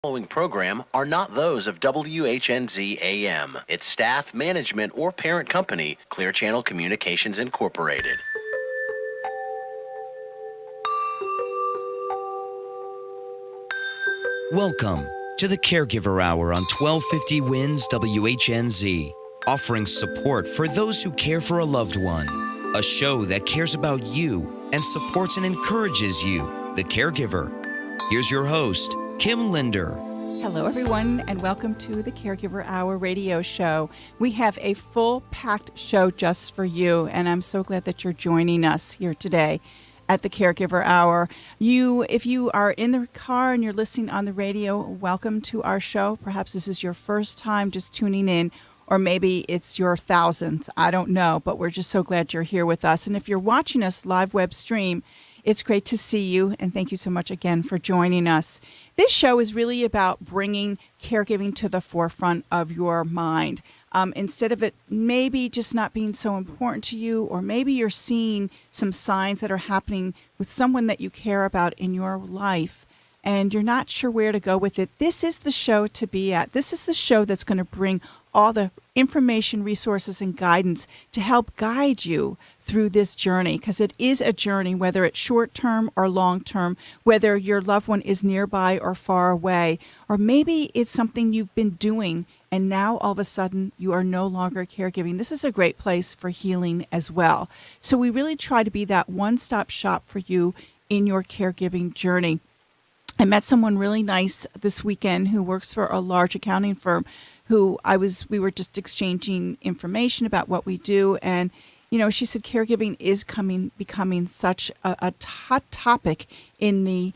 Following program are not those of WHNZ AM, its staff, management, or parent company, Clear Channel Communications Incorporated. Welcome to the Caregiver Hour on 1250 WINS WHNZ, offering support for those who care for a loved one. A show that cares about you and supports and encourages you, the caregiver. Here's your host, Kim Linder. Hello, everyone, and welcome to the Caregiver Hour radio show. We have a full-packed show just for you, and I'm so glad that you're joining us here today at the Caregiver Hour. If you are in the car and you're listening on the radio, welcome to our show. Perhaps this is your first time just tuning in, or maybe it's your 1,000th. I don't know, but we're just so glad you're here with us. And if you're watching us live web stream, it's great to see you, and thank you so much again for joining us. This show is really about bringing caregiving to the forefront of your mind. Instead of it maybe just not being so important to you, or maybe you're seeing some signs that are happening with someone that you care about in your life, and you're not sure where to go with it, this is the show to be at. This is the show that's going to bring all the information, resources, and guidance to help guide you through this journey, because it is a journey, whether it's short-term or long-term, whether your loved one is nearby or far away, or maybe it's something you've been doing and now all of a sudden you are no longer caregiving. This is a great place for healing as well. So we really try to be that one-stop shop for you in your caregiving journey. I met someone really nice this weekend who works for a large accounting firm we were just exchanging information about what we do. And, she said caregiving is becoming such a hot topic in the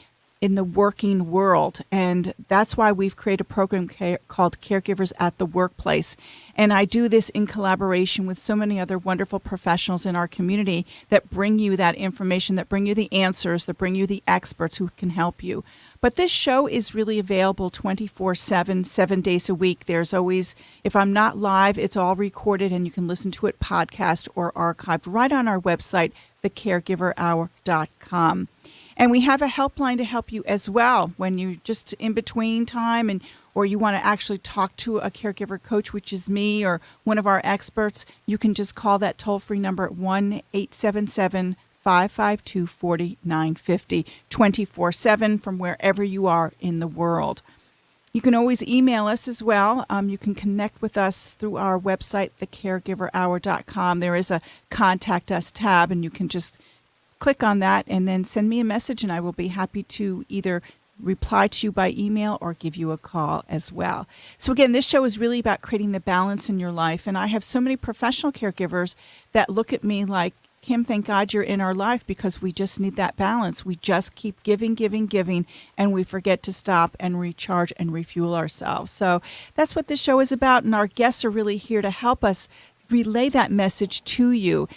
working world. And that's why we've created a program called Caregivers at the Workplace. And I do this in collaboration with so many other wonderful professionals in our community that bring you that information, that bring you the answers, that bring you the experts who can help you. But this show is really available 24/7, 7 days a week. There's always, if I'm not live, it's all recorded and you can listen to it podcast or archived right on our website, thecaregiverhour.com. And we have a helpline to help you as well when you're just in between time or you want to actually talk to a caregiver coach, which is me or one of our experts. You can just call that toll-free number at 1-877-552-4950, 24/7 from wherever you are in the world. You can always email us as well. You can connect with us through our website, thecaregiverhour.com. There is a Contact Us tab, and you can just click on that and then send me a message, and I will be happy to either reply to you by email or give you a call as well. So again, this show is really about creating the balance in your life, and I have so many professional caregivers that look at me like, Kim, thank God you're in our life, because we just need that balance. We just keep giving, and we forget to stop and recharge and refuel ourselves. So that's what this show is about, and our guests are really here to help us relay that message to you.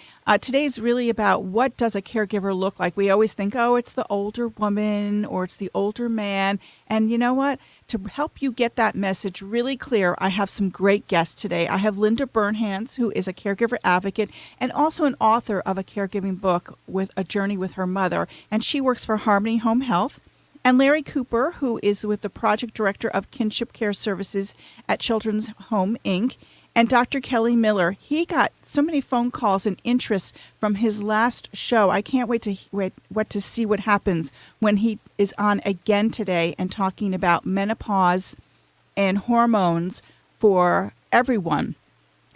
Today is really about what does a caregiver look like. We always think, it's the older woman or it's the older man. And you know what? To help you get that message really clear, I have some great guests today. I have Linda Burhans, who is a caregiver advocate and also an author of a caregiving book with a journey with her mother. And she works for Harmony Home Health. And Larry Cooper, who is with the project director of Kinship Services at Children's Home, Inc., and Dr. Kelly Miller. He got so many phone calls and interest from his last show. I can't wait to see what happens when he is on again today and talking about menopause and hormones for everyone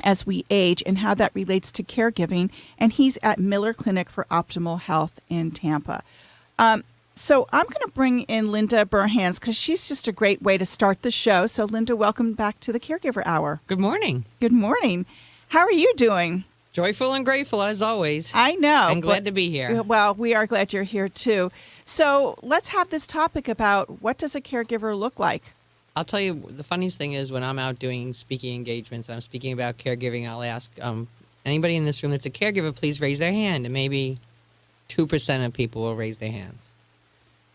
as we age and how that relates to caregiving. And he's at Miller Clinic for Optimal Health in Tampa. So I'm going to bring in Linda Burhans because she's just a great way to start the show. So Linda, welcome back to the Caregiver Hour. Good morning. Good morning. How are you doing? Joyful and grateful as always. I know. And glad to be here. Well, we are glad you're here too. So let's have this topic about what does a caregiver look like? I'll tell you, the funniest thing is when I'm out doing speaking engagements and I'm speaking about caregiving, I'll ask anybody in this room that's a caregiver, please raise their hand. And maybe 2% of people will raise their hands.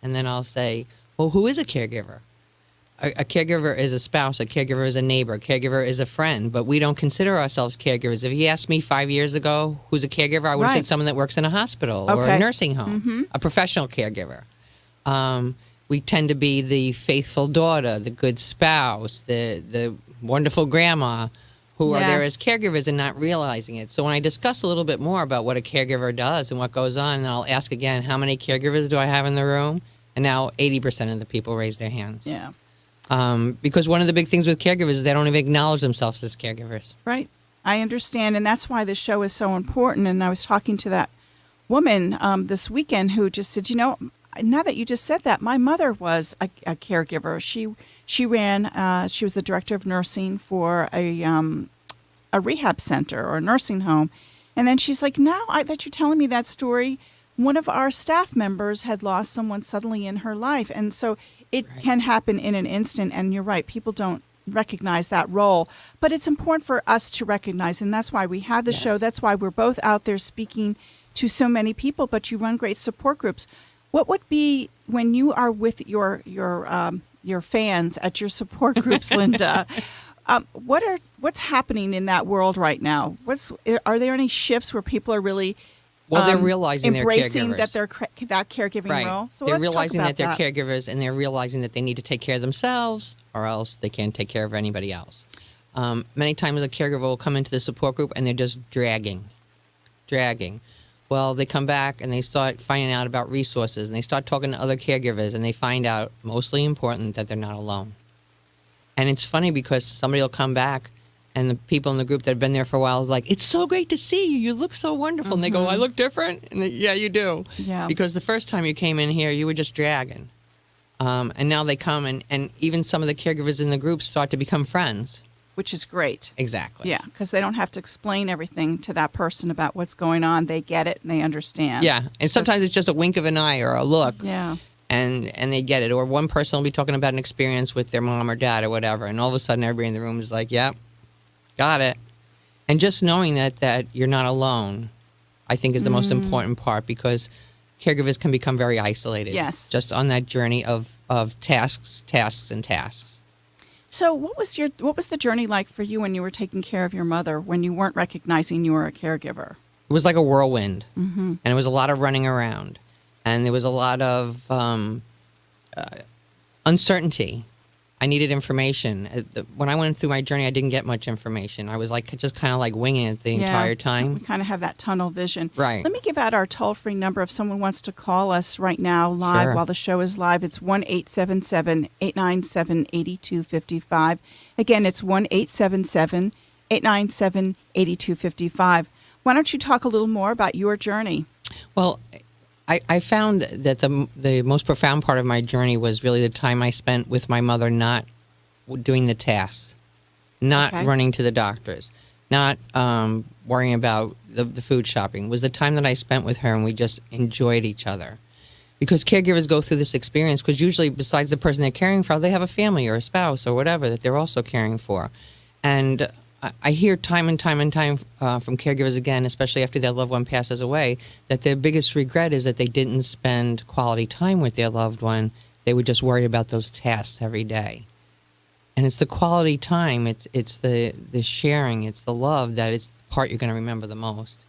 And then I'll say, well, who is a caregiver? A caregiver is a spouse. A caregiver is a neighbor. A caregiver is a friend. But we don't consider ourselves caregivers. If you asked me 5 years ago who's a caregiver, I would have said someone that works in a hospital or a nursing home, a professional caregiver. We tend to be the faithful daughter, the good spouse, the wonderful grandma who are there as caregivers and not realizing it. So when I discuss a little bit more about what a caregiver does and what goes on, and I'll ask again, how many caregivers do I have in the room? And now 80% of the people raise their hands. Yeah. Because one of the big things with caregivers is they don't even acknowledge themselves as caregivers. Right. I understand, and that's why this show is so important. And I was talking to that woman this weekend who just said, now that you just said that, my mother was a caregiver. She ran. She was the director of nursing for a rehab center or a nursing home, and then she's like, now that you're telling me that story, one of our staff members had lost someone suddenly in her life, and so it can happen in an instant. And you're right, people don't recognize that role, but it's important for us to recognize, and that's why we have the show. That's why we're both out there speaking to so many people. But you run great support groups. What would be when you are with your fans at your support groups, Linda? What's happening in that world right now? Are there any shifts where people are really they're realizing embracing they're caregivers. that caregiving role? So they're realizing that they're caregivers, and they're realizing that they need to take care of themselves, or else they can't take care of anybody else. Many times a caregiver will come into the support group and they're just dragging. Well, they come back and they start finding out about resources, and they start talking to other caregivers, and they find out, mostly important, that they're not alone. And it's funny because somebody will come back, and the people in the group that have been there for a while is like, it's so great to see you. You look so wonderful. And they go, I look different? And yeah, you do. Yeah. Because the first time you came in here, you were just dragging. And now they come, and even some of the caregivers in the group start to become friends. Which is great. Exactly. Yeah, because they don't have to explain everything to that person about what's going on. They get it and they understand. Yeah, and sometimes it's just a wink of an eye or a look. Yeah. And they get it. Or one person will be talking about an experience with their mom or dad or whatever, and all of a sudden everybody in the room is like, yep, got it. And just knowing that you're not alone, I think, is the most important part, because caregivers can become very isolated. Yes. Just on that journey of tasks. So what was the journey like for you when you were taking care of your mother, when you weren't recognizing you were a caregiver? It was like a whirlwind, and it was a lot of running around, and there was a lot of uncertainty. I needed information. When I went through my journey, I didn't get much information. I was just kind of like winging it the entire time. We kind of have that tunnel vision. Right. Let me give out our toll-free number if someone wants to call us right now live while the show is live. It's 1-877-897-8255. Again, it's 1-877-897-8255. Why don't you talk a little more about your journey? Well, I found that the most profound part of my journey was really the time I spent with my mother, not doing the tasks, not running to the doctors, not worrying about the food shopping. It was the time that I spent with her, and we just enjoyed each other. Because caregivers go through this experience, because usually besides the person they're caring for, they have a family or a spouse or whatever that they're also caring for. And I hear time and time from caregivers, again, especially after their loved one passes away, that their biggest regret is that they didn't spend quality time with their loved one. They were just worried about those tasks every day. And it's the quality time, it's the sharing, it's the love that is the part you're going to remember the most.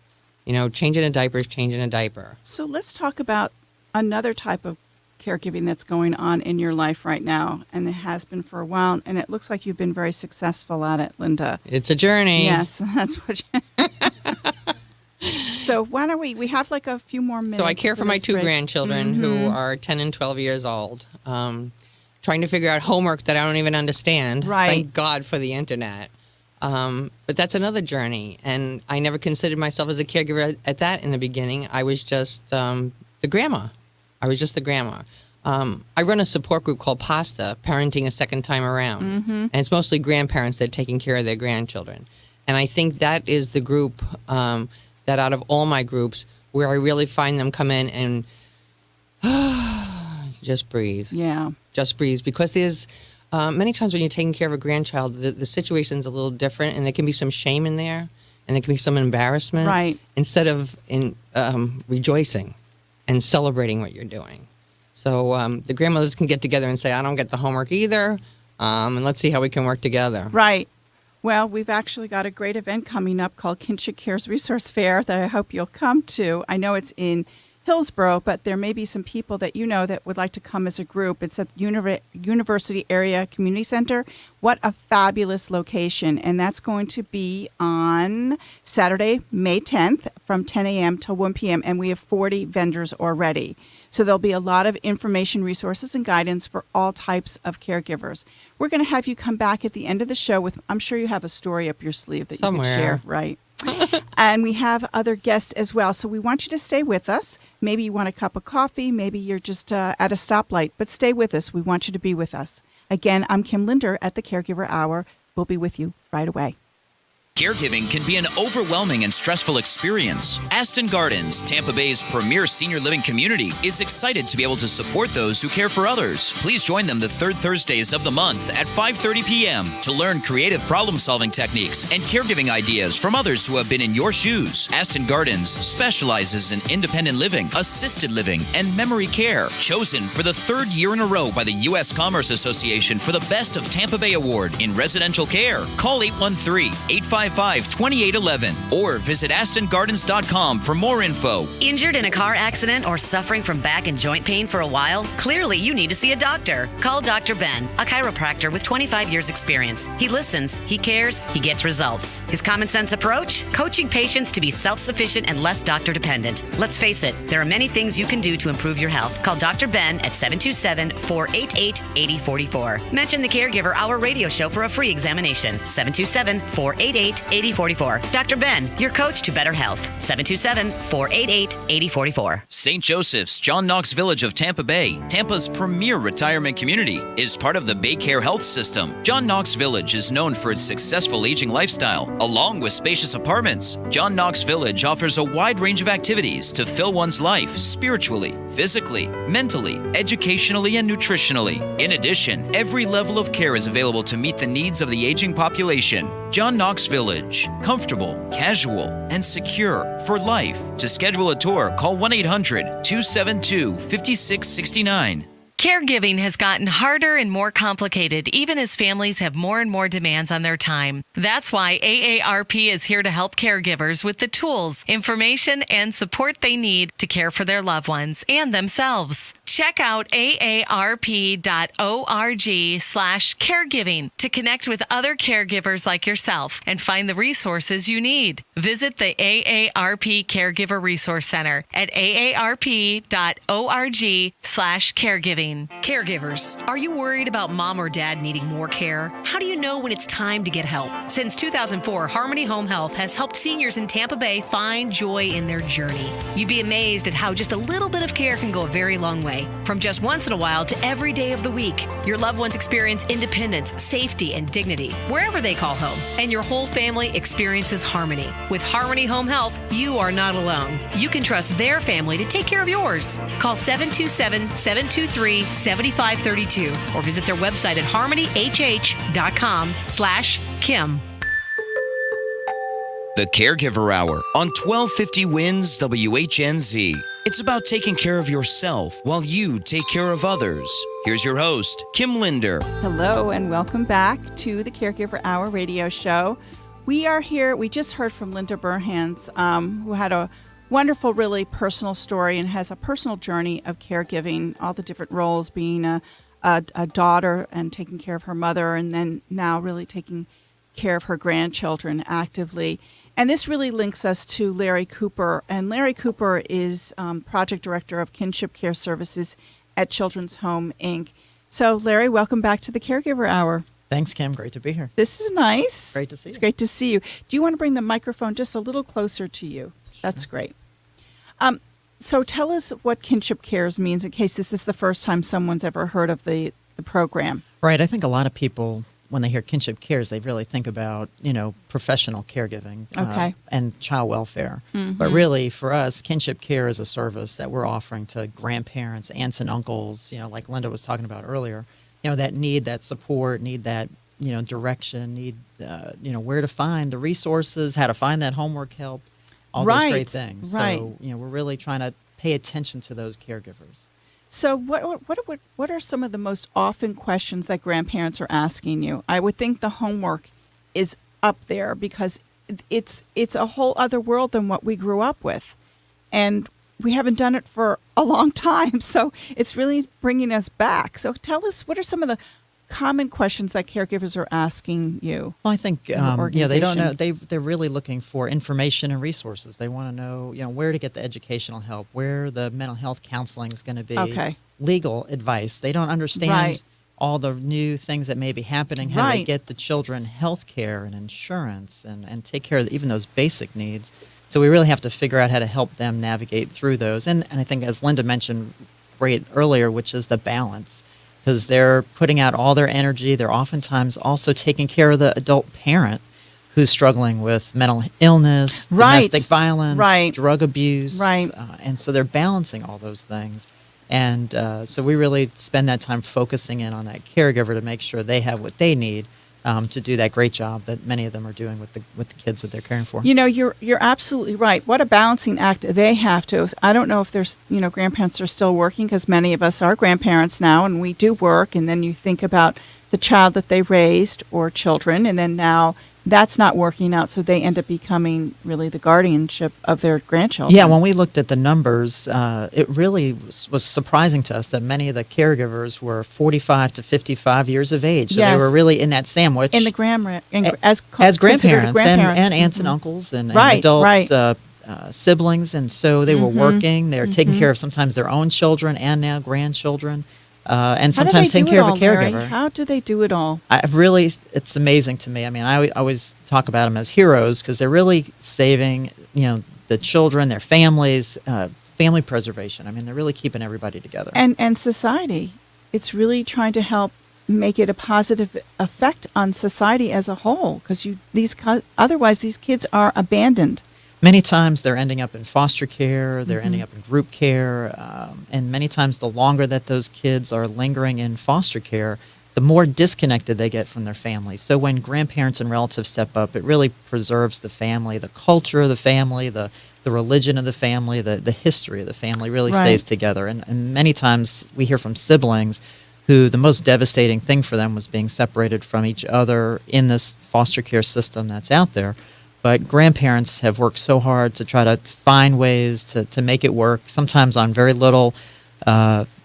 Changing a diaper is changing a diaper. So let's talk about another type of caregiving that's going on in your life right now, and it has been for a while, and it looks like you've been very successful at it, Linda. It's a journey. Yes, that's what So why don't we have a few more minutes. So I care for my two grandchildren who are 10 and 12 years old, trying to figure out homework that I don't even understand. Right. Thank God for the internet. But that's another journey, and I never considered myself as a caregiver at that in the beginning. I was just the grandma. I run a support group called PASTA, Parenting a Second Time Around. And it's mostly grandparents that are taking care of their grandchildren. And I think that is the group that out of all my groups where I really find them come in and just breathe. Yeah. Just breathe. Because there's many times when you're taking care of a grandchild, the situation's a little different, and there can be some shame in there, and there can be some embarrassment. Right. Instead of rejoicing and celebrating what you're doing. So the grandmothers can get together and say, I don't get the homework either, and let's see how we can work together. Right. Well, we've actually got a great event coming up called Kinship Cares Resource Fair that I hope you'll come to. I know it's in Hillsborough, but there may be some people that you know that would like to come as a group. It's at University Area Community Center. What a fabulous location. And that's going to be on Saturday, May 10th from 10 a.m. till 1 p.m. And we have 40 vendors already. So there'll be a lot of information, resources, and guidance for all types of caregivers. We're going to have you come back at the end of the show with, I'm sure you have a story up your sleeve that Somewhere. you can share, right? And we have other guests as well. So we want you to stay with us. Maybe you want a cup of coffee. Maybe you're just at a stoplight. But stay with us. We want you to be with us. Again, I'm Kim Linder at the Caregiver Hour. We'll be with you right away. Caregiving can be an overwhelming and stressful experience. Aston Gardens, Tampa Bay's premier senior living community, is excited to be able to support those who care for others. Please join them the third Thursdays of the month at 5:30 p.m. to learn creative problem-solving techniques and caregiving ideas from others who have been in your shoes. Aston Gardens specializes in independent living, assisted living, and memory care. Chosen for the third year in a row by the U.S. Commerce Association for the Best of Tampa Bay Award in residential care. Call 813-855-2811 or visit AstonGardens.com for more info. Injured in a car accident or suffering from back and joint pain for a while? Clearly, you need to see a doctor. Call Dr. Ben, a chiropractor with 25 years experience. He listens, he cares, he gets results. His common sense approach? Coaching patients to be self-sufficient and less doctor-dependent. Let's face it, there are many things you can do to improve your health. Call Dr. Ben at 727-488-8044. Mention the Caregiver Hour radio show for a free examination. 727-488-8044. Dr. Ben, your coach to better health. 727-488-8044. St. Joseph's John Knox Village of Tampa Bay, Tampa's premier retirement community, is part of the Baycare Health System. John Knox Village is known for its successful aging lifestyle, along with spacious apartments. John Knox Village offers a wide range of activities to fill one's life spiritually, physically, mentally, educationally, and nutritionally. In addition, every level of care is available to meet the needs of the aging population. John Knox Village. Comfortable, casual, and secure for life. To schedule a tour, call 1-800-272-5669. Caregiving has gotten harder and more complicated, even as families have more and more demands on their time. That's why AARP is here to help caregivers with the tools, information, and support they need to care for their loved ones and themselves. Check out aarp.org/caregiving to connect with other caregivers like yourself and find the resources you need. Visit the AARP Caregiver Resource Center at aarp.org/caregiving. Caregivers, are you worried about mom or dad needing more care? How do you know when it's time to get help? Since 2004, Harmony Home Health has helped seniors in Tampa Bay find joy in their journey. You'd be amazed at how just a little bit of care can go a very long way. From just once in a while to every day of the week, your loved ones experience independence, safety, and dignity wherever they call home, and your whole family experiences harmony. With Harmony Home Health, you are not alone. You can trust their family to take care of yours. Call 727-723-7532 or visit their website at harmonyhh.com/Kim. The Caregiver Hour on 1250 WINS WHNZ. It's about taking care of yourself while you take care of others. Here's your host, Kim Linder. Hello, and welcome back to the Caregiver Hour radio show. We are here. We just heard from Linda Burhans, who had a wonderful, really personal story and has a personal journey of caregiving, all the different roles, being a daughter and taking care of her mother, and then now really taking care of her grandchildren actively. And this really links us to Larry Cooper. And Larry Cooper is project director of Kinship Services at Children's Home, Inc. So, Larry, welcome back to the Caregiver Hour. Thanks, Kim. Great to be here. This is nice. Great to see you. It's great to see you. Do you want to bring the microphone just a little closer to you? That's great. So tell us what Kinship Cares means in case this is the first time someone's ever heard of the program. Right. I think a lot of people, when they hear Kinship Cares, they really think about, professional caregiving and child welfare. Mm-hmm. But really, for us, Kinship Care is a service that we're offering to grandparents, aunts and uncles, like Linda was talking about earlier, that need that support, need that, direction, need, where to find the resources, how to find that homework help, all those great things. Right. So, we're really trying to pay attention to those caregivers. So what are some of the most often questions that grandparents are asking you? I would think the homework is up there because it's a whole other world than what we grew up with. And we haven't done it for a long time, so it's really bringing us back. So tell us, what are some of the common questions that caregivers are asking you? Well, I think they don't organization? know. They're really looking for information and resources. They want to know, where to get the educational help, where the mental health counseling is going to be, Okay. legal advice. They don't understand Right. all the new things that may be happening, how to Right. get the children health care and insurance and take care of even those basic needs. So we really have to figure out how to help them navigate through those. And I think, as Linda mentioned right earlier, which is the balance, because they're putting out all their energy. They're oftentimes also taking care of the adult parent who's struggling with mental illness, Right. domestic violence, Right. drug abuse. Right. And so they're balancing all those things. And so we really spend that time focusing in on that caregiver to make sure they have what they need to do that great job that many of them are doing with the kids that they're caring for. You're absolutely right. What a balancing act they have to. I don't know if there's, grandparents are still working, because many of us are grandparents now, and we do work. And then you think about the child that they raised or children, and then now that's not working out, so they end up becoming really the guardianship of their grandchildren. Yeah, when we looked at the numbers, it really was surprising to us that many of the caregivers were 45 to 55 years of age. So Yes. they were really in that sandwich. In the as as considered grandparents, and aunts and uncles and Right, adult right. siblings. And so they were working. They were taking Mm-hmm. care of sometimes their own children and now grandchildren. And How do sometimes they taking do care it of a all, Mary? caregiver. How do they do it all? It's amazing to me. I mean, I always talk about them as heroes because they're really saving, the children, their families, family preservation. I mean, they're really keeping everybody together. And society. It's really trying to help make it a positive effect on society as a whole, because otherwise these kids are abandoned. Many times they're ending up in foster care, they're ending up in group care, and many times the longer that those kids are lingering in foster care, the more disconnected they get from their families. So when grandparents and relatives step up, it really preserves the family, the culture of the family, the religion of the family, the history of the family really Right. stays together. And many times we hear from siblings who the most devastating thing for them was being separated from each other in this foster care system that's out there. But grandparents have worked so hard to try to find ways to make it work, sometimes on very little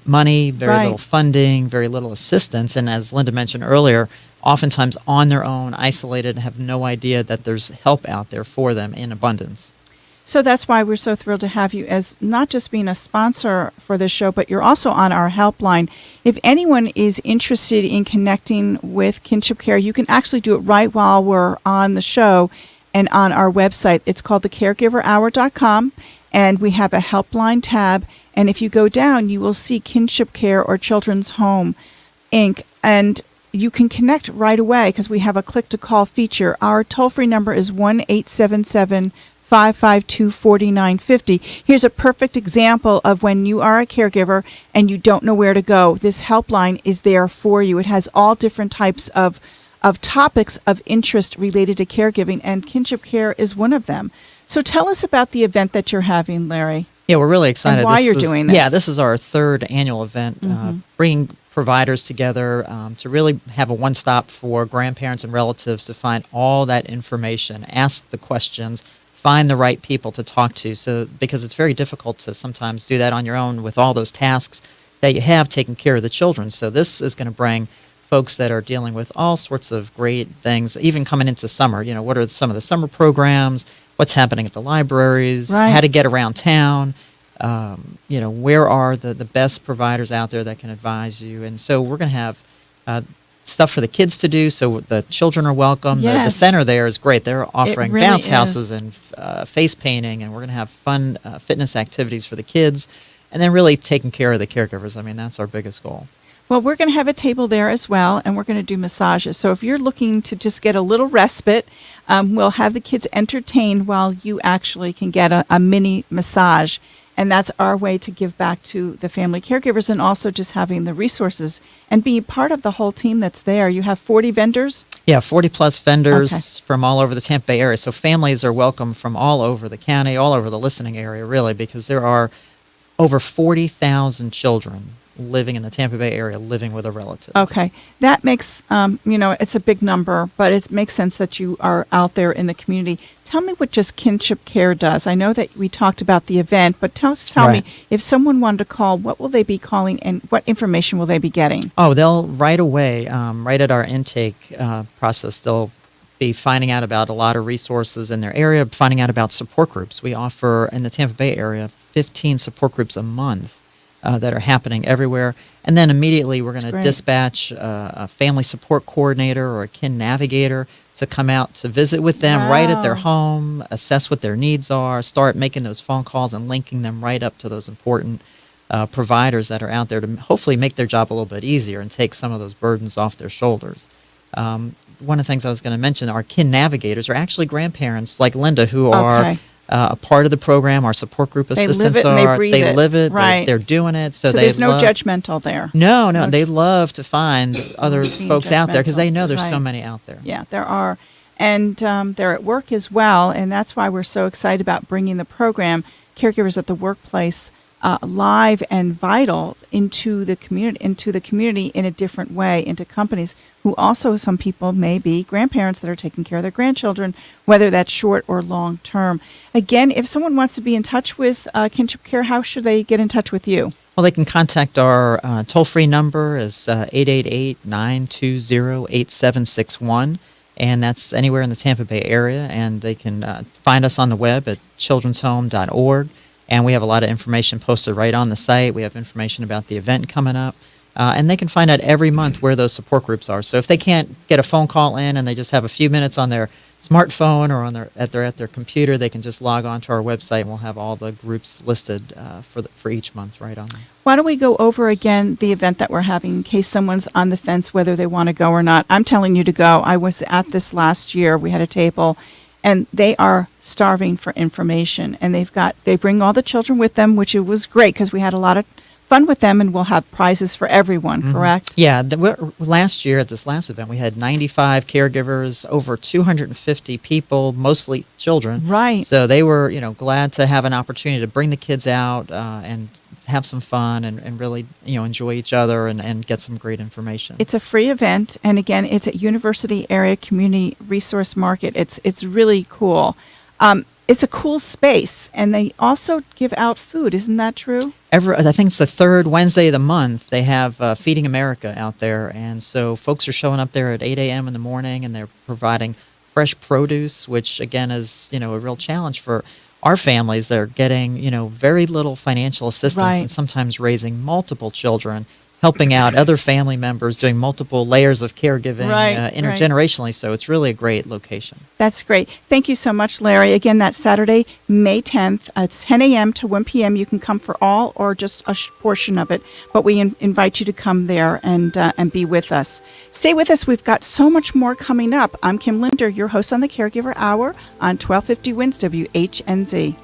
money, very Right. little funding, very little assistance. And as Linda mentioned earlier, oftentimes on their own, isolated, have no idea that there's help out there for them in abundance. So that's why we're so thrilled to have you as not just being a sponsor for this show, but you're also on our helpline. If anyone is interested in connecting with Kinship Care, you can actually do it right while we're on the show and on our website. It's called thecaregiverhour.com, and we have a helpline tab. And if you go down, you will see Kinship Care or Children's Home, Inc., and you can connect right away because we have a click-to-call feature. Our toll-free number is 1-877-552-4950. Here's a perfect example of when you are a caregiver and you don't know where to go. This helpline is there for you. It has all different types of topics of interest related to caregiving, and Kinship Care is one of them. So tell us about the event that you're having, Larry. Yeah, we're really excited. And why you're doing this. Yeah, this is our third annual event, bringing providers together to really have a one-stop for grandparents and relatives to find all that information, ask the questions, find the right people to talk to. So, because it's very difficult to sometimes do that on your own with all those tasks that you have taking care of the children. So this is going to bring folks that are dealing with all sorts of great things, even coming into summer. What are some of the summer programs? What's happening at the libraries? Right. How to get around town? Where are the best providers out there that can advise you? And so we're going to have stuff for the kids to do, so the children are welcome. The Yes. center there is great. They're offering really bounce is. houses and face painting, and we're going to have fun fitness activities for the kids, and then really taking care of the caregivers. I mean, that's our biggest goal. Well, we're going to have a table there as well, and we're going to do massages. So if you're looking to just get a little respite, we'll have the kids entertained while you actually can get a mini massage. And that's our way to give back to the family caregivers, and also just having the resources and being part of the whole team that's there. You have 40 vendors? Yeah, 40-plus vendors Okay. from all over the Tampa Bay area. So families are welcome from all over the county, all over the listening area, really, because there are over 40,000 children living in the Tampa Bay area, living with a relative. Okay. That makes, it's a big number, but it makes sense that you are out there in the community. Tell me what just Kinship Care does. I know that we talked about the event, but tell me, if someone wanted to call, what will they be calling and what information will they be getting? Oh, they'll right away, right at our intake process, they'll be finding out about a lot of resources in their area, finding out about support groups. We offer, in the Tampa Bay area, 15 support groups a month that are happening everywhere. And then immediately we're going to dispatch a family support coordinator or a kin navigator to come out to visit with them right at their home, assess what their needs are, start making those phone calls and linking them right up to those important providers that are out there to hopefully make their job a little bit easier and take some of those burdens off their shoulders. One of the things I was going to mention, our kin navigators are actually grandparents like Linda who are a part of the program. Our support group assistants they live it. Right. They're doing it. So there's no judgmental there. No. They love to find other folks out there because they know there's so many out there. Yeah, there are. And they're at work as well. And that's why we're so excited about bringing the program, Caregivers at the Workplace, live and vital into the community in a different way, into companies who also, some people may be grandparents that are taking care of their grandchildren, whether that's short or long term. Again, if someone wants to be in touch with Kinship Care, how should they get in touch with you? Well, they can contact our toll-free number is 888-920-8761, and that's anywhere in the Tampa Bay area, and they can find us on the web at childrenshome.org. And we have a lot of information posted right on the site. We have information about the event coming up. And they can find out every month where those support groups are. So if they can't get a phone call in and they just have a few minutes on their smartphone or at their computer, they can just log on to our website and we'll have all the groups listed for each month right on there. Why don't we go over again the event that we're having in case someone's on the fence whether they want to go or not. I'm telling you to go. I was at this last year. We had a table. And they are starving for information, and they bring all the children with them, which it was great because we had a lot of fun with them, and we'll have prizes for everyone, correct? Yeah. Last year at this last event, we had 95 caregivers, over 250 people, mostly children. Right. So they were, glad to have an opportunity to bring the kids out and have some fun and really, enjoy each other and get some great information. It's a free event, and again, it's at University Area Community Resource Market. It's really cool. It's a cool space, and they also give out food. Isn't that true? I think it's the third Wednesday of the month. They have Feeding America out there, and so folks are showing up there at 8 a.m. in the morning, and they're providing fresh produce, which again is a real challenge for our families. They're getting very little financial assistance and sometimes raising multiple children, helping out other family members, doing multiple layers of caregiving intergenerationally. So it's really a great location. That's great. Thank you so much, Larry. Again, that's Saturday, May 10th. It's 10 a.m. to 1 p.m. You can come for all or just a portion of it, but we invite you to come there and be with us. Stay with us. We've got so much more coming up. I'm Kim Linder, your host on the Caregiver Hour on 1250 WINS WHNZ.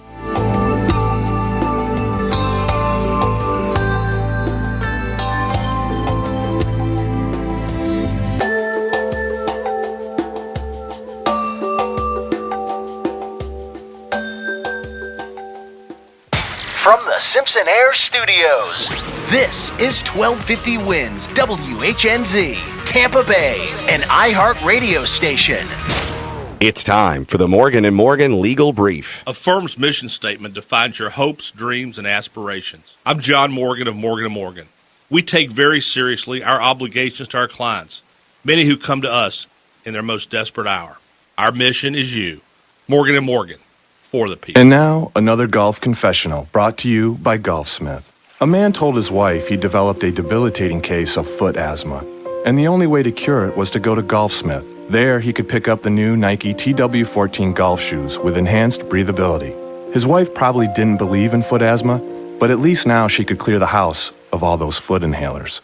From the Simpson Air Studios, this is 1250 WINS WHNZ, Tampa Bay, an iHeart radio station. It's time for the Morgan & Morgan Legal Brief. A firm's mission statement defines your hopes, dreams, and aspirations. I'm John Morgan of Morgan & Morgan. We take very seriously our obligations to our clients, many who come to us in their most desperate hour. Our mission is you, Morgan & Morgan. For the people. And now, another golf confessional brought to you by Golfsmith. A man told his wife he developed a debilitating case of foot asthma, and the only way to cure it was to go to Golfsmith. There, he could pick up the new Nike TW14 golf shoes with enhanced breathability. His wife probably didn't believe in foot asthma, but at least now she could clear the house of all those foot inhalers.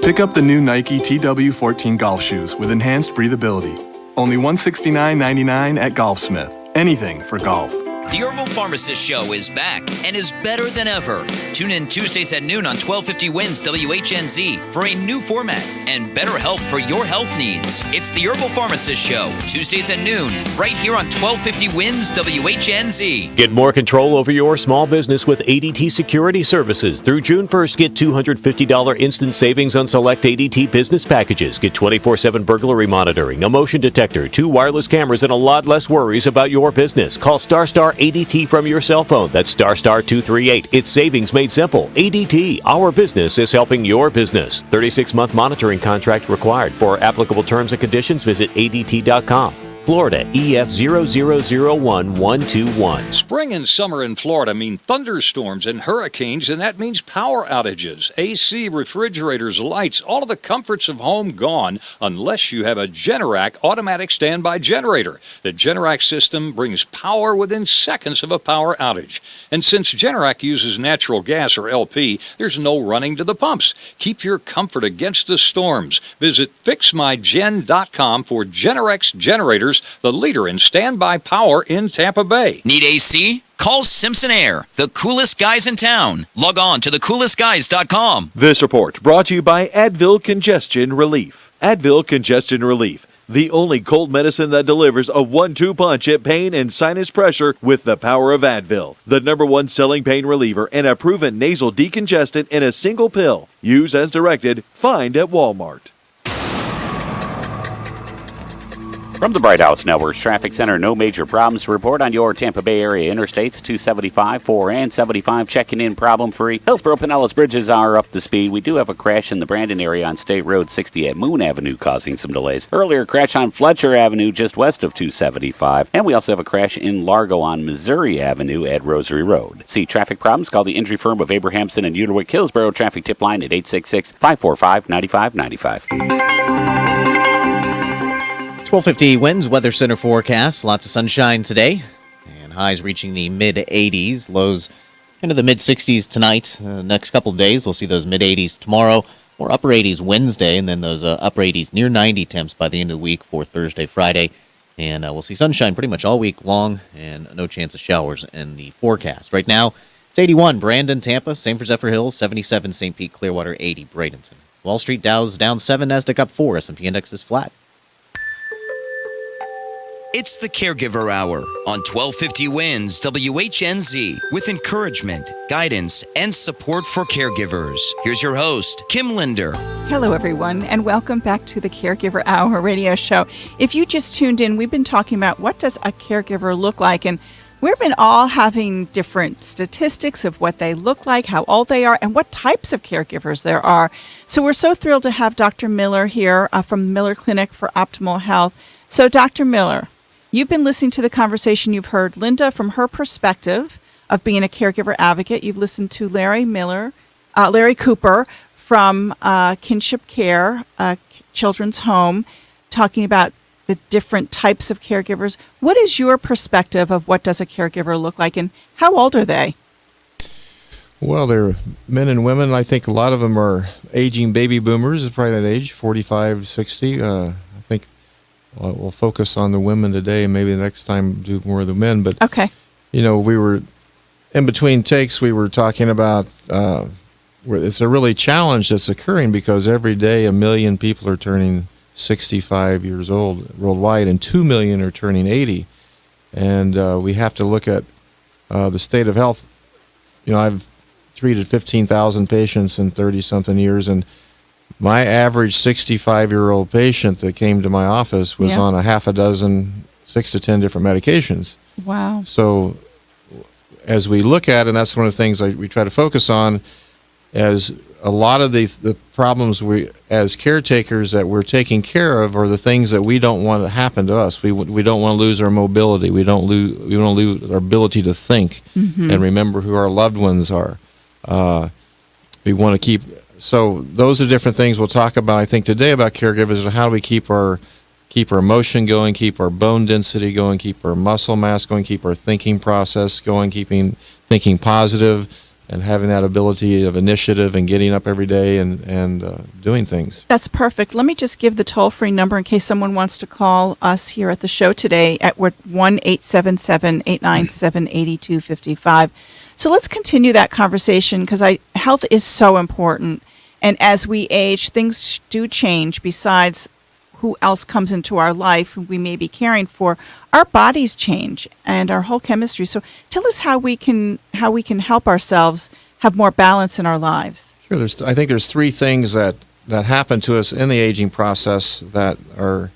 Pick up the new Nike TW14 golf shoes with enhanced breathability. Only $169.99 at Golfsmith. Anything for golf. The Herbal Pharmacist Show is back and is better than ever. Tune in Tuesdays at noon on 1250 Wins WHNZ for a new format and better help for your health needs. It's the Herbal Pharmacist Show, Tuesdays at noon, right here on 1250 Wins WHNZ. Get more control over your small business with ADT Security Services. Through June 1st, get $250 instant savings on select ADT business packages. Get 24/7 burglary monitoring, a motion detector, 2 wireless cameras, and a lot less worries about your business. Call Star ADT from your cell phone. That's Star 238. It's savings made simple. ADT, our business is helping your business. 36-month monitoring contract required. For applicable terms and conditions, visit ADT.com. Florida EF000121. Spring and summer in Florida mean thunderstorms and hurricanes, and that means power outages. AC, refrigerators, lights, all of the comforts of home gone unless you have a Generac automatic standby generator. The Generac system brings power within seconds of a power outage. And since Generac uses natural gas or LP, there's no running to the pumps. Keep your comfort against the storms. Visit fixmygen.com for Generac's generators, the leader in standby power in Tampa Bay. Need AC? Call Simpson Air, the coolest guys in town. Log on to thecoolestguys.com. This report brought to you by Advil Congestion Relief. Advil Congestion Relief, the only cold medicine that delivers a 1-2 punch at pain and sinus pressure with the power of Advil. The #1 selling pain reliever and a proven nasal decongestant in a single pill. Use as directed. Find at Walmart. From the Bright House Networks Traffic Center, no major problems to report on your Tampa Bay area interstates. 275, 4, and 75 checking in problem-free. Hillsborough Pinellas bridges are up to speed. We do have a crash in the Brandon area on State Road 60 at Moon Avenue causing some delays. Earlier crash on Fletcher Avenue just west of 275. And we also have a crash in Largo on Missouri Avenue at Rosary Road. See traffic problems? Call the injury firm of Abrahamson and Uterwick Hillsborough traffic tip line at 866-545-9595. 1250 Winds Weather Center forecast. Lots of sunshine today, and highs reaching the mid-80s. Lows into the mid-60s tonight. Next couple of days, we'll see those mid-80s tomorrow, or upper 80s Wednesday, and then those upper 80s near 90 temps by the end of the week for Thursday, Friday. And we'll see sunshine pretty much all week long, and no chance of showers in the forecast. Right now, it's 81 Brandon, Tampa, same for Zephyr Hills, 77 St. Pete, Clearwater, 80 Bradenton. Wall Street Dow's down 7, Nasdaq up 4, S&P Index is flat. It's the Caregiver Hour on 1250 Wins WHNZ with encouragement, guidance, and support for caregivers. Here's your host, Kim Linder. Hello, everyone, and welcome back to the Caregiver Hour radio show. If you just tuned in, we've been talking about what does a caregiver look like, and we've been all having different statistics of what they look like, how old they are, and what types of caregivers there are. So we're so thrilled to have Dr. Miller here from the Miller Clinic for Optimal Health. So, Dr. Miller, you've been listening to the conversation. You've heard Linda from her perspective of being a caregiver advocate. You've listened to Larry Cooper from Kinship Care, Children's Home, talking about the different types of caregivers. What is your perspective of what does a caregiver look like, and how old are they? Well, they're men and women. I think a lot of them are aging baby boomers, probably that age, 45, 60. I think we'll focus on the women today, and maybe the next time do more of the men. But, okay. You know, we were, in between takes, we were talking about it's a really challenge that's occurring because every day 1 million people are turning 65 years old worldwide, and 2 million are turning 80. And we have to look at the state of health. You know, I've treated 15,000 patients in 30-something years, and my average 65-year-old patient that came to my office was on a half a dozen, 6 to 10 different medications. Wow. So as we look at, and that's one of the things we try to focus on, as a lot of the problems we, as caretakers, that we're taking care of are the things that we don't want to happen to us. We don't want to lose our mobility. We don't lose our ability to think and remember who our loved ones are. We want to keep. So those are different things we'll talk about, I think, today about caregivers, and how do we keep our motion going, keep our bone density going, keep our muscle mass going, keep our thinking process going, thinking positive, and having that ability of initiative and getting up every day and doing things. That's perfect. Let me just give the toll-free number in case someone wants to call us here at the show today at 1-877-897-8255. So let's continue that conversation because health is so important. And as we age, things do change besides who else comes into our life who we may be caring for. Our bodies change and our whole chemistry. So tell us how we can help ourselves have more balance in our lives. Sure. I think there's three things that happen to us in the aging process that are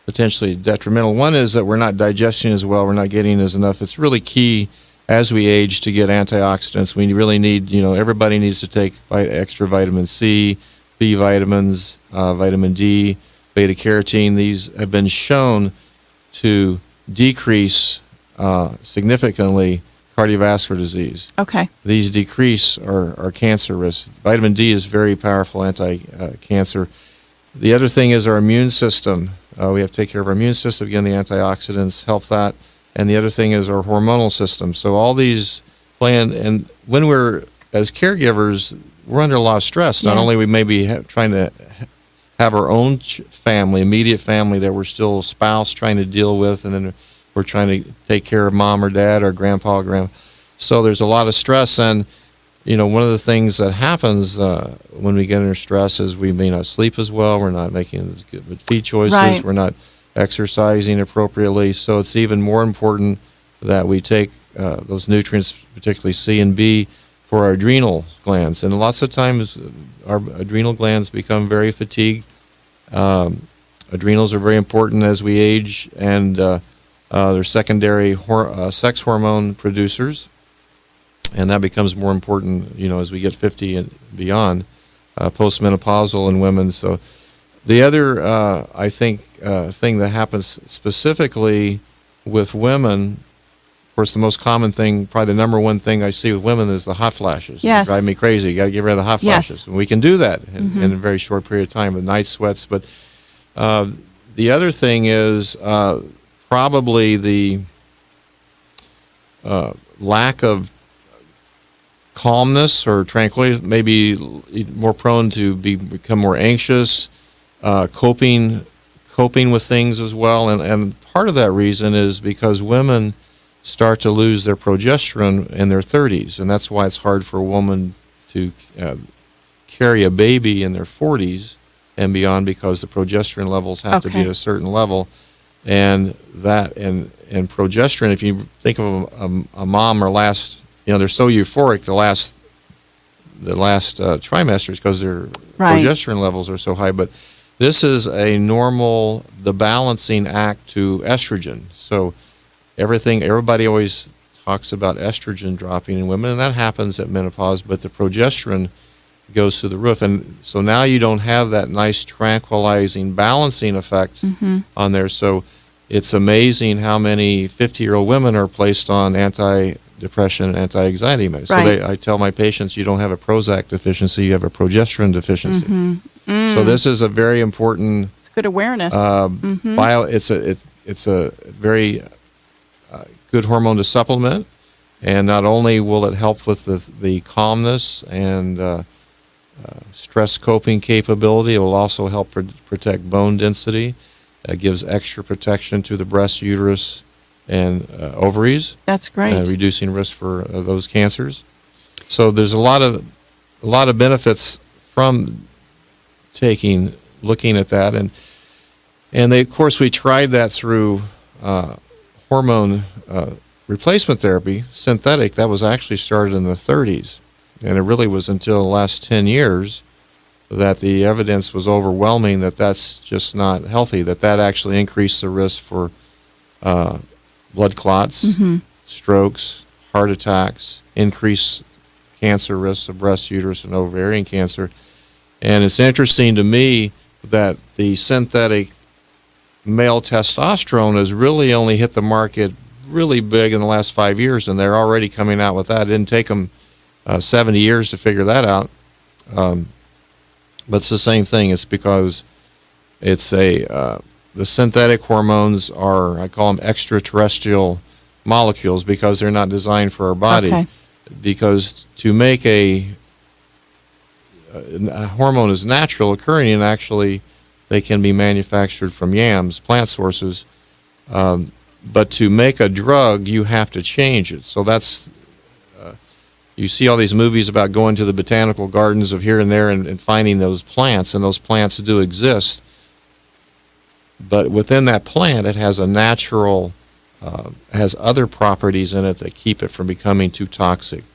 potentially detrimental. One is that we're not digesting as well. We're not getting as enough. It's really key as we age to get antioxidants. We really need, everybody needs to take extra vitamin C, B vitamins, vitamin D, beta carotene. These have been shown to decrease significantly cardiovascular disease. Okay. These decrease our cancer risk. Vitamin D is very powerful anti-cancer. The other thing is our immune system. We have to take care of our immune system. Again, the antioxidants help that. And the other thing is our hormonal system. So all these and when we're, as caregivers, we're under a lot of stress. Not only we may be trying to have our own family, immediate family that we're still a spouse trying to deal with, and then we're trying to take care of mom or dad or grandpa or grandma. So there's a lot of stress, and one of the things that happens when we get under stress is we may not sleep as well, we're not making as good feed choices, we're not exercising appropriately, so it's even more important that we take those nutrients, particularly C and B, for our adrenal glands. And lots of times our adrenal glands become very fatigued. Adrenals are very important as we age, and they're secondary sex hormone producers, and that becomes more important, as we get 50 and beyond, postmenopausal in women. So the other, I think, thing that happens specifically with women, of course, the most common thing, probably the number one thing I see with women is the hot flashes. Yes. They drive me crazy. You got to get rid of the hot flashes. And we can do that in a very short period of time with night sweats. But the other thing is probably the lack of calmness or tranquility, maybe more prone to become more anxious, coping with things as well. And part of that reason is because women start to lose their progesterone in their 30s, and that's why it's hard for a woman to carry a baby in their 40s and beyond, because the progesterone levels have to be at a certain level. And progesterone, if you think of a mom or they're so euphoric the last trimesters because their progesterone levels are so high. But this is the balancing act to estrogen. So everybody always talks about estrogen dropping in women, and that happens at menopause, but the progesterone goes through the roof. And so now you don't have that nice tranquilizing, balancing effect on there. So it's amazing how many 50-year-old women are placed on antidepressant and anti-anxiety medicine. So I tell my patients, you don't have a Prozac deficiency, you have a progesterone deficiency. So this is a very important. It's good awareness. It's a very good hormone to supplement, and not only will it help with the calmness and stress coping capability, it will also help protect bone density. It gives extra protection to the breast, uterus, and ovaries. That's great. Reducing risk for those cancers. So there's a lot of benefits from looking at that, and of course we tried that through hormone replacement therapy, synthetic. That was actually started in the 30s, and it really was until the last 10 years that the evidence was overwhelming that that's just not healthy, that actually increased the risk for blood clots, strokes, heart attacks, increased cancer risks of breast, uterus, and ovarian cancer. And it's interesting to me that the synthetic male testosterone has really only hit the market really big in the last 5 years, and they're already coming out with that. It didn't take them 70 years to figure that out. But it's the same thing. It's because it's the synthetic hormones are, I call them extraterrestrial molecules, because they're not designed for our body. because to make a hormone is natural occurring, and actually they can be manufactured from yams, plant sources. But to make a drug, you have to change it. So that's, you see all these movies about going to the botanical gardens of here and there and finding those plants, and those plants do exist. But within that plant, it has a natural, has other properties in it that keep it from becoming too toxic.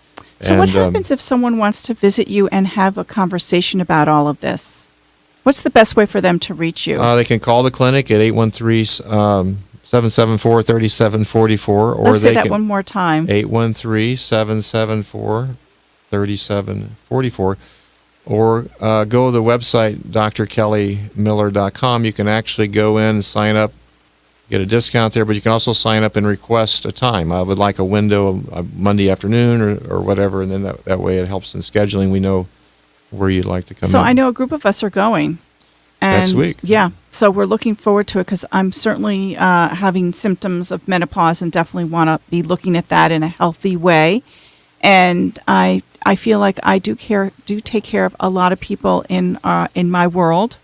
So what happens if someone wants to visit you and have a conversation about all of this? What's the best way for them to reach you? They can call the clinic at 813-774-3744. Or Let's say that one more time. 813-774-3744. Or go to the website, drkellymiller.com. You can actually go in and sign up, get a discount there, but you can also sign up and request a time. I would like a window, a Monday afternoon or whatever, and then that way it helps in scheduling. We know where you'd like to come in. So I know a group of us are going. And next week. Yeah, so we're looking forward to it because I'm certainly having symptoms of menopause and definitely want to be looking at that in a healthy way. And I feel like I do take care of a lot of people in my world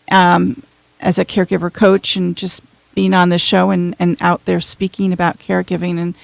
as a caregiver coach, and just being on the show and out there speaking about caregiving. And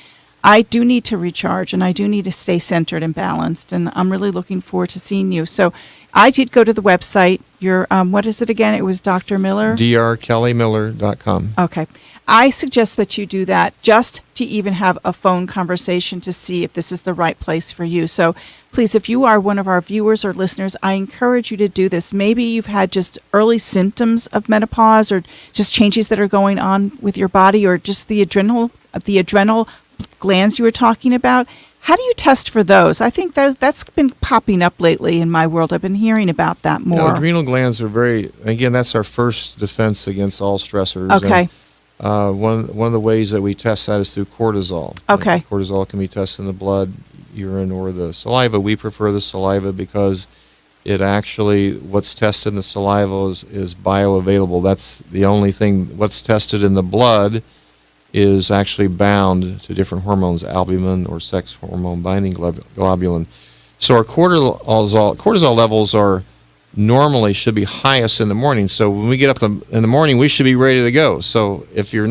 I do need to recharge, and I do need to stay centered and balanced, and I'm really looking forward to seeing you. So I did go to the website. Your what is it again? It was Dr. Miller? drkellymiller.com. Okay. I suggest that you do that just to even have a phone conversation to see if this is the right place for you. So please, if you are one of our viewers or listeners, I encourage you to do this. Maybe you've had just early symptoms of menopause, or just changes that are going on with your body, or just the adrenal glands you were talking about. How do you test for those? I think that's been popping up lately in my world. I've been hearing about that more. Adrenal glands are again, that's our first defense against all stressors. Okay. And, one of the ways that we test that is through cortisol. Okay. Cortisol can be tested in the blood, urine, or the saliva. We prefer the saliva because it actually, what's tested in the saliva is bioavailable. That's the only thing. What's tested in the blood is actually bound to different hormones, albumin or sex hormone binding globulin. So our cortisol levels are normally should be highest in the morning. So when we get up in the morning, we should be ready to go. So if you're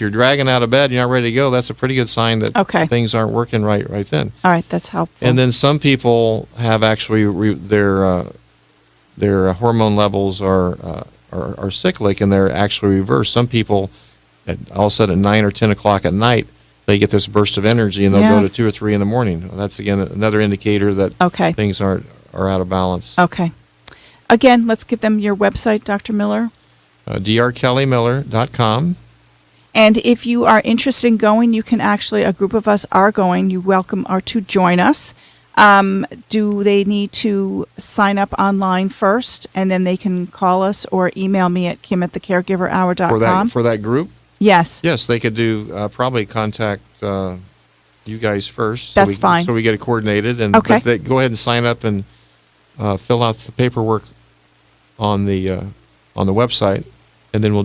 dragging out of bed, you're not ready to go, that's a pretty good sign that things aren't working right then. All right, that's helpful. And then some people have actually their hormone levels are cyclic, and they're actually reversed. Some people, all of a sudden at 9 or 10 o'clock at night, they get this burst of energy, and they'll go to 2 or 3 in the morning. That's, again, another indicator that things are out of balance. Okay. Again, let's give them your website, Dr. Miller. drkellymiller.com. And if you are interested in going, you can actually, a group of us are going. You're welcome to join us. Do they need to sign up online first, and then they can call us or email me at kim@thecaregiverhour.com? For that group? Yes. Yes, they could do probably contact you guys first. That's fine. So we get it coordinated. And okay. But go ahead and sign up and fill out the paperwork on the website, and then we'll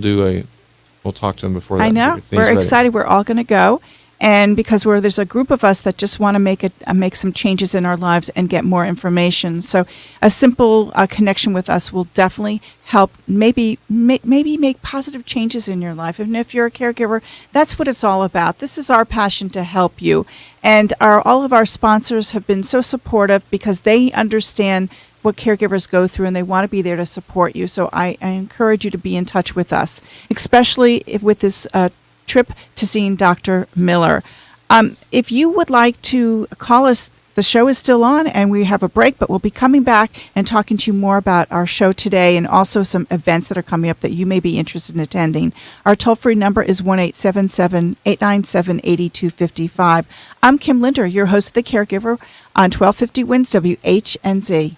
talk to them before that. I know. We're excited. We're all going to go. And because there's a group of us that just want to make some changes in our lives and get more information. So a simple connection with us will definitely help maybe make positive changes in your life. And if you're a caregiver, that's what it's all about. This is our passion to help you. And all of our sponsors have been so supportive because they understand what caregivers go through, and they want to be there to support you. So I encourage you to be in touch with us, especially with this trip to seeing Dr. Miller. If you would like to call us, the show is still on and we have a break, but we'll be coming back and talking to you more about our show today and also some events that are coming up that you may be interested in attending. Our toll-free number is 1-877-897-8255. I'm Kim Linder, your host of The Caregiver on 1250 WINS WHNZ.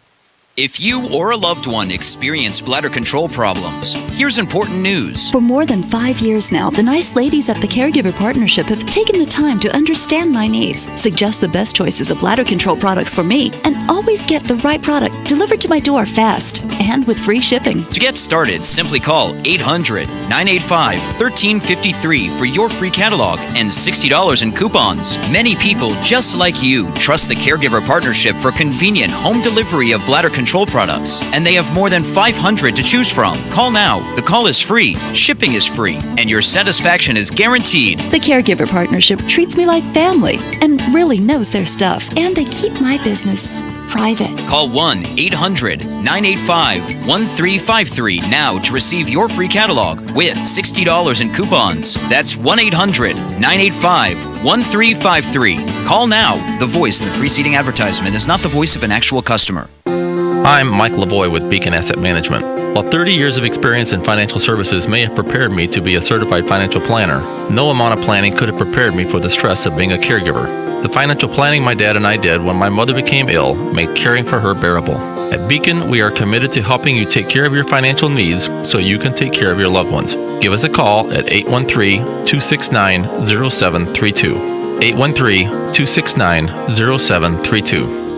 If you or a loved one experience bladder control problems, here's important news. For more than 5 years now, the nice ladies at the Caregiver Partnership have taken the time to understand my needs, suggest the best choices of bladder control products for me, and always get the right product delivered to my door fast and with free shipping. To get started, simply call 800-985-1353 for your free catalog and $60 in coupons. Many people just like you trust the Caregiver Partnership for convenient home delivery of bladder control products, and they have more than 500 to choose from. Call now. The call is free, shipping is free, and your satisfaction is guaranteed. The Caregiver Partnership treats me like family and really knows their stuff, and they keep my business private. Call 1-800-985-1353 now to receive your free catalog with $60 in coupons. That's 1-800-985-1353. Call now. The voice in the preceding advertisement is not the voice of an actual customer. I'm Mike Lavoie with Beacon Asset Management. While 30 years of experience in financial services may have prepared me to be a certified financial planner, no amount of planning could have prepared me for the stress of being a caregiver. The financial planning my dad and I did when my mother became ill made caring for her bearable. At Beacon, we are committed to helping you take care of your financial needs so you can take care of your loved ones. Give us a call at 813-269-0732. 813-269-0732.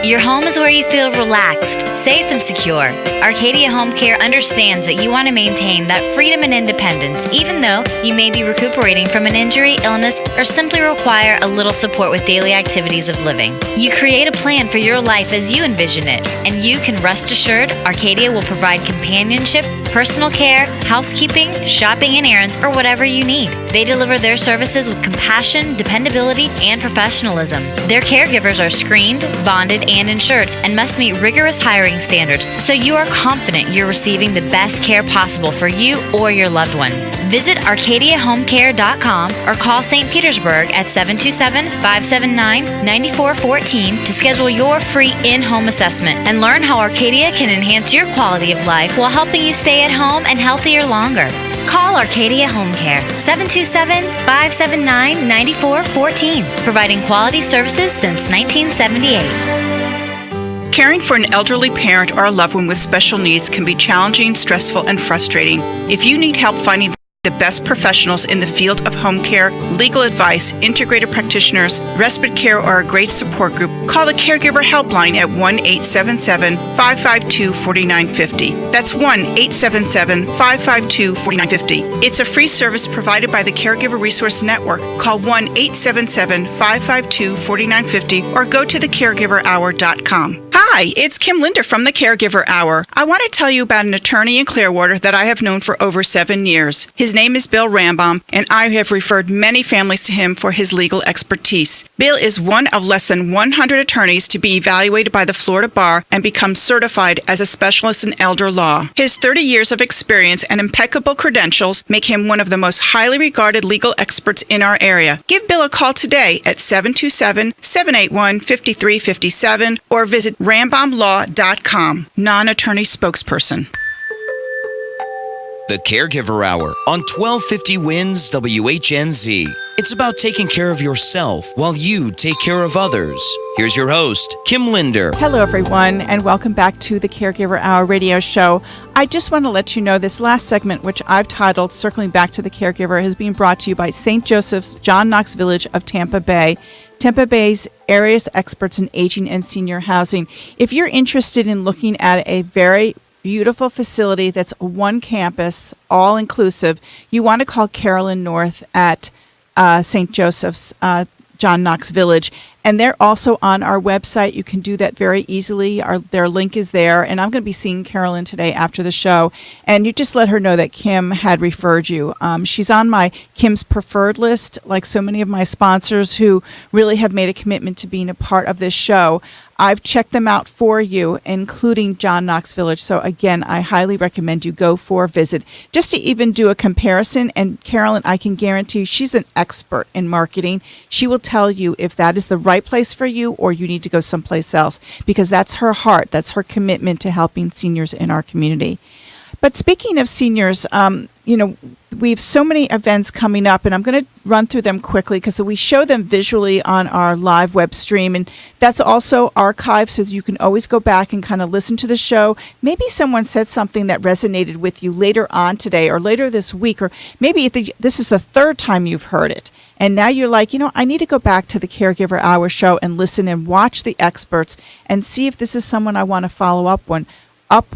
Your home is where you feel relaxed, safe, and secure. Arcadia Home Care understands that you want to maintain that freedom and independence, even though you may be recuperating from an injury, illness, or simply require a little support with daily activities of living. You create a plan for your life as you envision it, and you can rest assured Arcadia will provide companionship, personal care, housekeeping, shopping, and errands, or whatever you need. They deliver their services with compassion, dependability, and professionalism. Their caregivers are screened, bonded, and insured, and must meet rigorous hiring standards, so you are confident you're receiving the best care possible for you or your loved one. Visit ArcadiaHomeCare.com or call St. Petersburg at 727-579-9414 to schedule your free in-home assessment and learn how Arcadia can enhance your quality of life while helping you stay at home and healthier longer. Call Arcadia Home Care, 727-579-9414, providing quality services since 1978. Caring for an elderly parent or a loved one with special needs can be challenging, stressful, and frustrating. If you need help finding the best professionals in the field of home care, legal advice, integrated practitioners, respite care, or a great support group, call the Caregiver Helpline at 1-877-552-4950. That's 1-877-552-4950. It's a free service provided by the Caregiver Resource Network. Call 1-877-552-4950 or go to thecaregiverhour.com. Hi, it's Kim Linder from the Caregiver Hour. I want to tell you about an attorney in Clearwater that I have known for over 7 years. His name is Bill Rambaum, and I have referred many families to him for his legal expertise. Bill is one of less than 100 attorneys to be evaluated by the Florida Bar and become certified as a specialist in elder law. His 30 years of experience and impeccable credentials make him one of the most highly regarded legal experts in our area. Give Bill a call today at 727-781-5357 or visit rambaumlaw.com. Non-attorney spokesperson. The Caregiver Hour on 1250 Wins WHNZ. It's about taking care of yourself while you take care of others. Here's your host, Kim Linder. Hello, everyone, and welcome back to the Caregiver Hour radio show. I just want to let you know this last segment, which I've titled Circling Back to the Caregiver, has been brought to you by St. Joseph's John Knox Village of Tampa Bay. Tampa Bay's area's experts in aging and senior housing. If you're interested in looking at a very beautiful facility that's one campus, all inclusive, you want to call Carolyn North at St. Joseph's John Knox Village. And they're also on our website. You can do that very easily. Their link is there. And I'm going to be seeing Carolyn today after the show. And you just let her know that Kim had referred you. She's on my Kim's preferred list, like so many of my sponsors who really have made a commitment to being a part of this show. I've checked them out for you, including John Knox Village. So again, I highly recommend you go for a visit just to even do a comparison. And Carolyn, I can guarantee you, she's an expert in marketing. She will tell you if that is the right place for you or you need to go someplace else, because that's her heart. That's her commitment to helping seniors in our community. But speaking of seniors, we have so many events coming up, and I'm going to run through them quickly because we show them visually on our live web stream, and that's also archived, so you can always go back and kind of listen to the show. Maybe someone said something that resonated with you later on today or later this week, or maybe this is the third time you've heard it. And now you're like, I need to go back to the Caregiver Hour show and listen and watch the experts and see if this is someone I want to follow up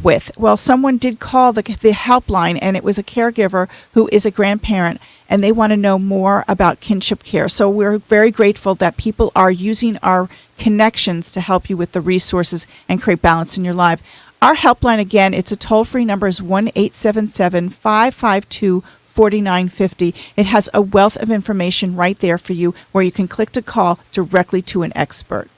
with. Well, someone did call the helpline, and it was a caregiver who is a grandparent, and they want to know more about kinship care. So we're very grateful that people are using our connections to help you with the resources and create balance in your life. Our helpline, again, it's a toll-free number, is 1-877-552-4950. It has a wealth of information right there for you where you can click to call directly to an expert.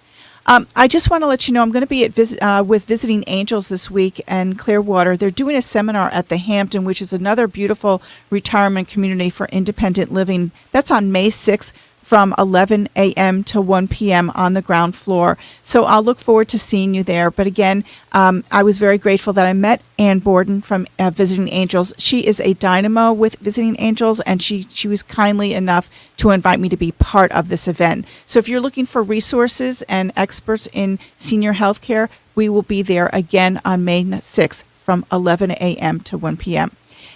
I just want to let you know I'm going to be with Visiting Angels this week in Clearwater. They're doing a seminar at the Hampton, which is another beautiful retirement community for independent living. That's on May 6th from 11 a.m. to 1 p.m. on the ground floor. So I'll look forward to seeing you there. But again, I was very grateful that I met Ann Borden from Visiting Angels. She is a dynamo with Visiting Angels, and she was kindly enough to invite me to be part of this event. So if you're looking for resources and experts in senior health care, we will be there again on May 6th from 11 a.m. to 1 p.m.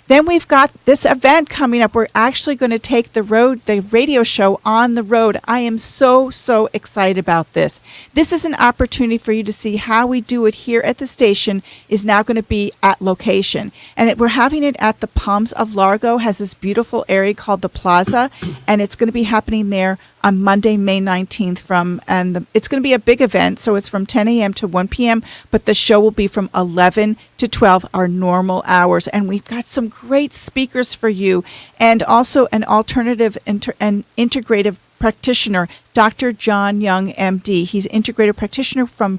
Then we've got this event coming up. We're actually going to take the radio show on the road. I am so excited about this. This is an opportunity for you to see how we do it here at the station is now going to be at location. And we're having it at the Palms of Largo, has this beautiful area called the Plaza, and it's going to be happening there on Monday, May 19th it's going to be a big event, so it's from 10 a.m. to 1 p.m., but the show will be from 11 to 12, our normal hours. And we've got some great speakers for you, and also an alternative and integrative practitioner, Dr. John Young, MD. He's an integrative practitioner from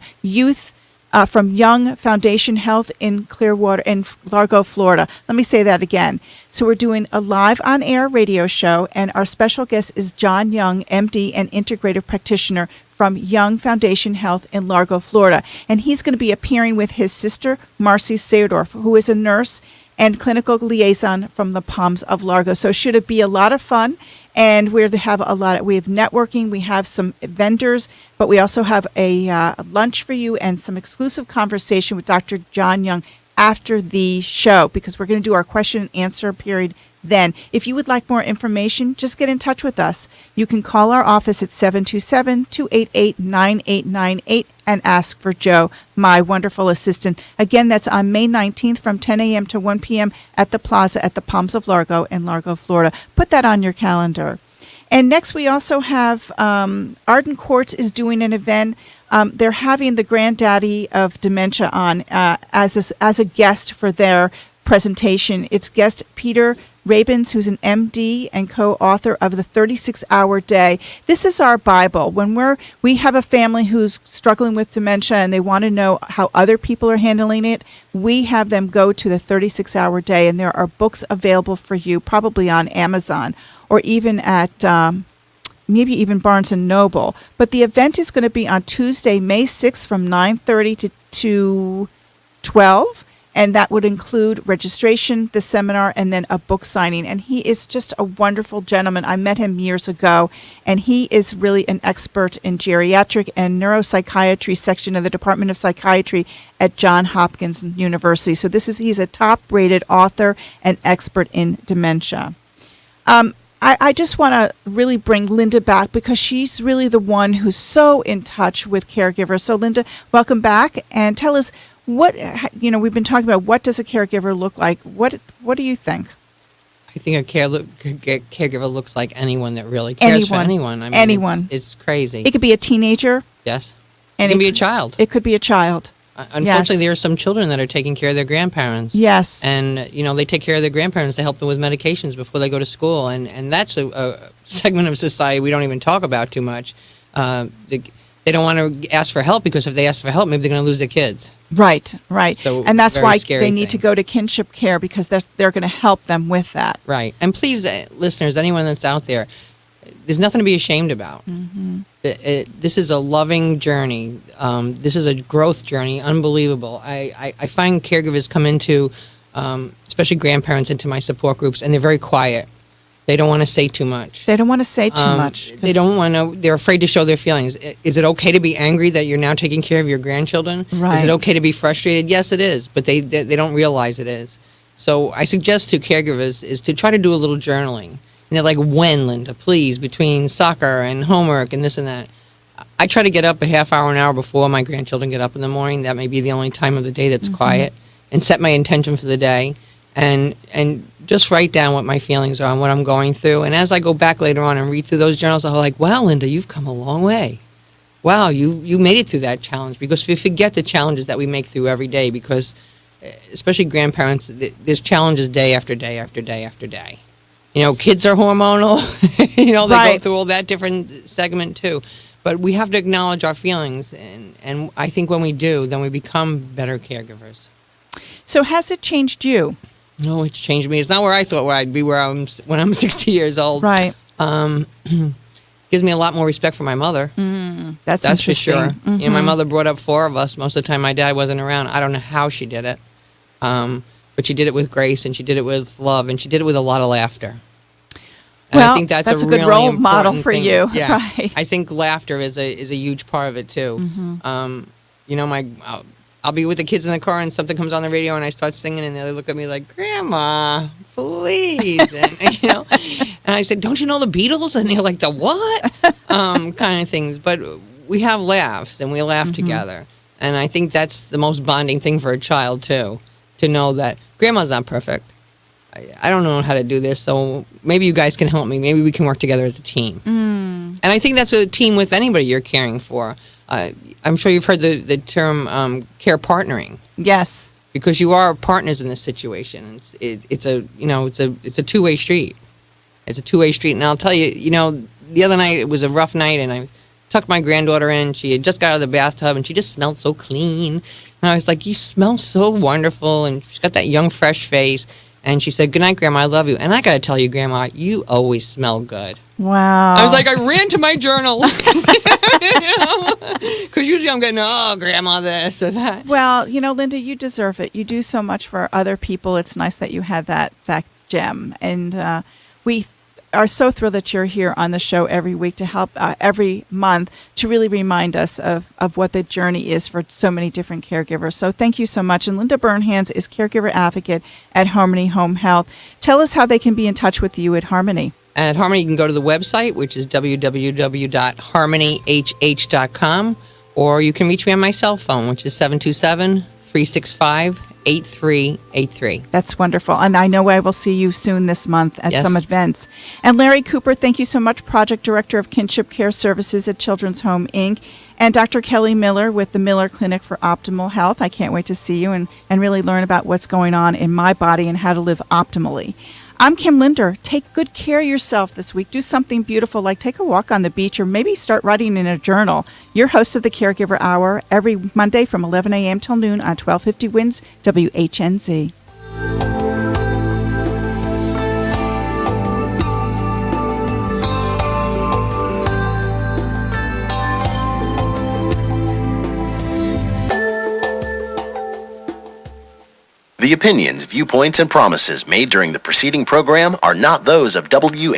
Young Foundation Health in Clearwater, in Largo, Florida. Let me say that again. So we're doing a live on-air radio show, and our special guest is John Young, MD, and integrative practitioner from Young Foundation Health in Largo, Florida. And he's going to be appearing with his sister, Marcy Seudorf, who is a nurse and clinical liaison from the Palms of Largo. So should it be a lot of fun? And we have networking, we have some vendors, but we also have a lunch for you and some exclusive conversation with Dr. John Young after the show, because we're going to do our question and answer period then. If you would like more information, just get in touch with us. You can call our office at 727-288-9898 and ask for Joe, my wonderful assistant. Again, that's on May 19th from 10 a.m. to 1 p.m. at the Plaza at the Palms of Largo in Largo, Florida. Put that on your calendar. And next we also have Arden Courts is doing an event. They're having the granddaddy of dementia on as a guest for their presentation. It's guest Peter Rabins, who's an MD and co-author of the 36-Hour Day. This is our Bible. When we have a family who's struggling with dementia and they want to know how other people are handling it, we have them go to the 36-Hour Day, and there are books available for you, probably on Amazon or even at maybe even Barnes & Noble. But the event is going to be on Tuesday, May 6th from 9:30 to 12. And that would include registration, the seminar, and then a book signing. And he is just a wonderful gentleman. I met him years ago, and he is really an expert in geriatric and neuropsychiatry section of the Department of Psychiatry at Johns Hopkins University. So he's a top-rated author and expert in dementia. I just want to really bring Linda back because she's really the one who's so in touch with caregivers. So Linda, welcome back, and tell us we've been talking about what does a caregiver look like. What do you think? I think a caregiver looks like anyone that really cares for anyone. I mean, anyone. It's crazy. It could be a teenager. Yes. It can be a child. It could be a child. Unfortunately, there are some children that are taking care of their grandparents. Yes. And, they take care of their grandparents to help them with medications before they go to school. And that's a segment of society we don't even talk about too much. They don't want to ask for help because if they ask for help, maybe they're going to lose their kids. Right. So and that's why they need to go to Kinship Care because they're going to help them with that. Right. And please, listeners, anyone that's out there, there's nothing to be ashamed about. Mm-hmm. This is a loving journey. This is a growth journey. Unbelievable. I find caregivers come into especially grandparents, into my support groups, and they're very quiet. They don't want to say too much. They don't want to say too much. They don't want to. They're afraid to show their feelings. Is it okay to be angry that you're now taking care of your grandchildren? Right. Is it okay to be frustrated? Yes, it is. But they don't realize it is. So I suggest to caregivers is to try to do a little journaling. And they're like, when, Linda? Please, between soccer and homework and this and that. I try to get up a half hour, an hour before my grandchildren get up in the morning. That may be the only time of the day that's quiet, and set my intention for the day. And just write down what my feelings are and what I'm going through. And as I go back later on and read through those journals, I'm like, wow, Linda, you've come a long way. Wow, you made it through that challenge. Because we forget the challenges that we make through every day, because especially grandparents, there's challenges day after day after day after day. Kids are hormonal. They go through all that different segment too. But we have to acknowledge our feelings. And I think when we do, then we become better caregivers. So has it changed you? No, it's changed me. It's not where I thought I'd be when I'm 60 years old. Right. Gives me a lot more respect for my mother. That's for sure. Mm-hmm. My mother brought up 4 of us. Most of the time my dad wasn't around. I don't know how she did it. But she did it with grace, and she did it with love, and she did it with a lot of laughter. And well, I think that's a really good role model important for thing. you. Yeah. Right. I think laughter is a huge part of it too. I'll be with the kids in the car and something comes on the radio and I start singing and they look at me like, Grandma, please. And I said, don't you know the Beatles? And they're like, the what? Kind of things. But we have laughs and we laugh together. And I think that's the most bonding thing for a child too, to know that Grandma's not perfect. I don't know how to do this, so maybe you guys can help me. Maybe we can work together as a team. And I think that's a team with anybody you're caring for. I'm sure you've heard the term care partnering. Yes, because you are partners in this situation. It's a two-way street. It's a two-way street, and I'll tell you, the other night it was a rough night, and I tucked my granddaughter in. She had just got out of the bathtub, and she just smelled so clean. And I was like, "You smell so wonderful," and she's got that young, fresh face. And she said, "Good night, Grandma. I love you." And I got to tell you, Grandma, you always smell good. Wow. I was like, I ran to my journal. Because usually I'm getting, oh, Grandma, this or that. Well, Linda, you deserve it. You do so much for other people. It's nice that you had that gem. And we are so thrilled that you're here on the show every week to help every month to really remind us of what the journey is for so many different caregivers. So thank you so much. And Linda Burhans is caregiver advocate at Harmony Home Health. Tell us how they can be in touch with you at Harmony. At Harmony, you can go to the website, which is www.harmonyhh.com, or you can reach me on my cell phone, which is 727-365-8383. That's wonderful. And I know I will see you soon this month at some events. And Larry Cooper, thank you so much, Project Director of Kinship Care Services at Children's Home, Inc., and Dr. Kelly Miller with the Miller Clinic for Optimal Health. I can't wait to see you and really learn about what's going on in my body and how to live optimally. I'm Kim Linder. Take good care of yourself this week. Do something beautiful like take a walk on the beach or maybe start writing in a journal. Your host of the Caregiver Hour every Monday from 11 a.m. till noon on 1250 WINS WHNZ. The opinions, viewpoints, and promises made during the preceding program are not those of WH.